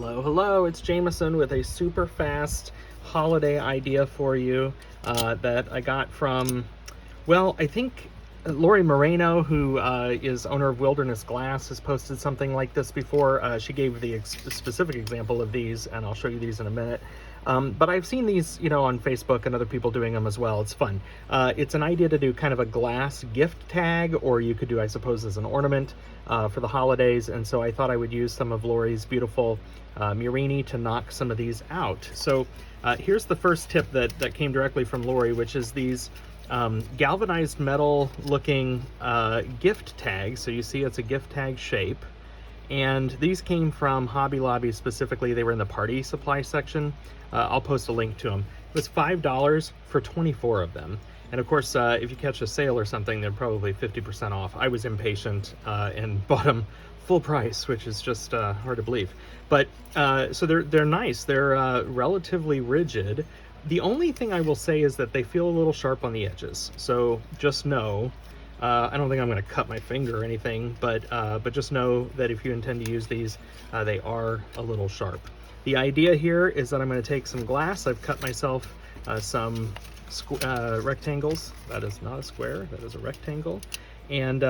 Hello, hello, it's Jameson with a super fast holiday idea for you that I got from, well, I think Lori Moreno, who is owner of Wilderness Glass, has posted something like this before. She gave the specific example of these, and I'll show you these in a minute. But I've seen these, on Facebook and other people doing them as well. It's fun. It's an idea to do kind of a glass gift tag, or you could do, I suppose, as an ornament for the holidays. And so I thought I would use some of Lori's beautiful Murini to knock some of these out. So here's the first tip that came directly from Lori, which is these galvanized metal looking gift tags. So you see it's a gift tag shape. And these came from Hobby Lobby specifically. They were in the party supply section. I'll post a link to them. It was $5 for 24 of them. And of course, if you catch a sale or something, they're probably 50% off. I was impatient and bought them full price, which is just hard to believe. But so they're nice. They're relatively rigid. The only thing I will say is that they feel a little sharp on the edges. So just know, I don't think I'm going to cut my finger or anything, but just know that if you intend to use these, they are a little sharp. The idea here is that I'm going to take some glass. I've cut myself some rectangles. That is not a square, that is a rectangle. And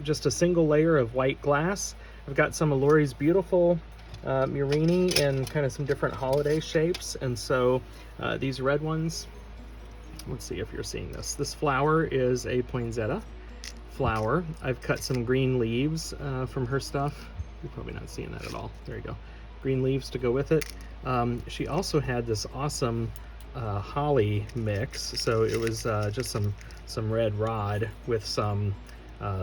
just a single layer of white glass. I've got some of Lori's beautiful Murini in kind of some different holiday shapes. And so these red ones, let's see if you're seeing this. This flower is a poinsettia flower. I've cut some green leaves from her stuff. You're probably not seeing that at all. There you go. Green leaves to go with it. She also had this awesome holly mix. So it was just some red rod with some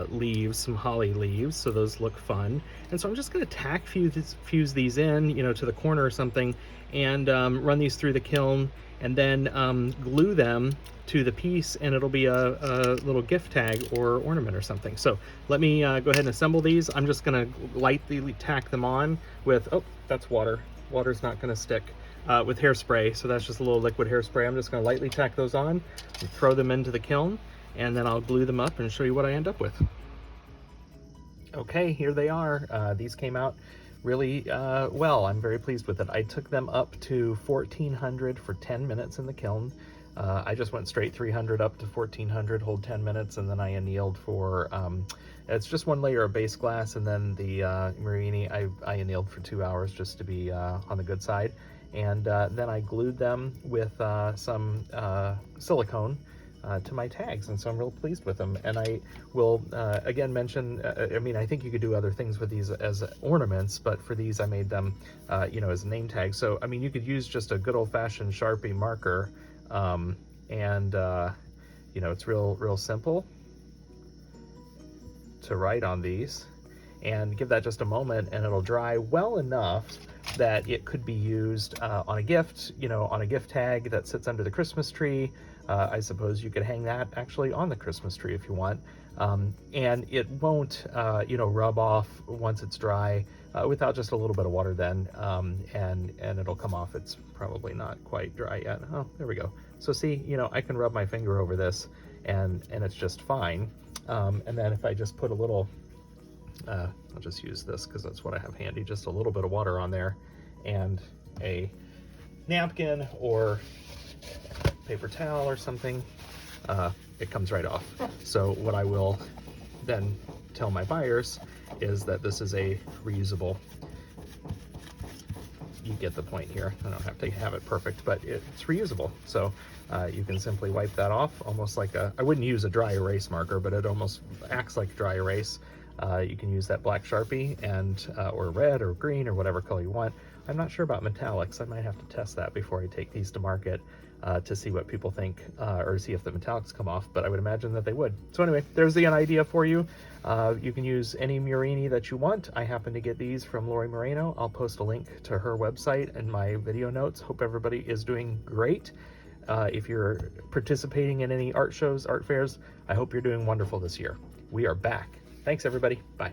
leaves, some holly leaves. So those look fun. And so I'm just going to tack fuse these in, to the corner or something, and run these through the kiln, and then glue them to the piece, and it'll be a little gift tag or ornament or something. So let me go ahead and assemble these. I'm just gonna lightly tack them on with, oh, that's water. Water's not gonna stick, with hairspray. So that's just a little liquid hairspray. I'm just gonna lightly tack those on and throw them into the kiln, and then I'll glue them up and show you what I end up with. Okay, here they are. These came out really well. I'm very pleased with it. I took them up to 1400 for 10 minutes in the kiln. I just went straight 300 up to 1400, hold 10 minutes, and then I annealed for, it's just one layer of base glass, and then the Murini, I annealed for 2 hours just to be on the good side. And then I glued them with some silicone to my tags, and so I'm real pleased with them. And I will again mention, I think you could do other things with these as ornaments, but for these I made them as name tags. So you could use just a good old-fashioned Sharpie marker, and it's real simple to write on these, and give that just a moment, and it'll dry well enough that it could be used on a gift, on a gift tag that sits under the Christmas tree. I suppose you could hang that actually on the Christmas tree if you want. And it won't, rub off once it's dry without just a little bit of water then, and it'll come off. It's probably not quite dry yet. Oh, there we go. So see, I can rub my finger over this, and it's just fine. And then if I just put a little, I'll just use this because that's what I have handy, just a little bit of water on there, and a napkin or paper towel or something, it comes right off. So what I will then tell my buyers is that this is a reusable. You get the point here. I don't have to have it perfect, but it's reusable. So you can simply wipe that off, almost like I wouldn't use a dry erase marker, but it almost acts like dry erase. You can use that black Sharpie and or red or green or whatever color you want. I'm not sure about metallics. I might have to test that before I take these to market to see what people think, or see if the metallics come off, but I would imagine that they would. So anyway, there's the idea for you. You can use any Murini that you want. I happen to get these from Lori Moreno. I'll post a link to her website in my video notes. Hope everybody is doing great. If you're participating in any art shows, art fairs, I hope you're doing wonderful this year. We are back. Thanks, everybody. Bye.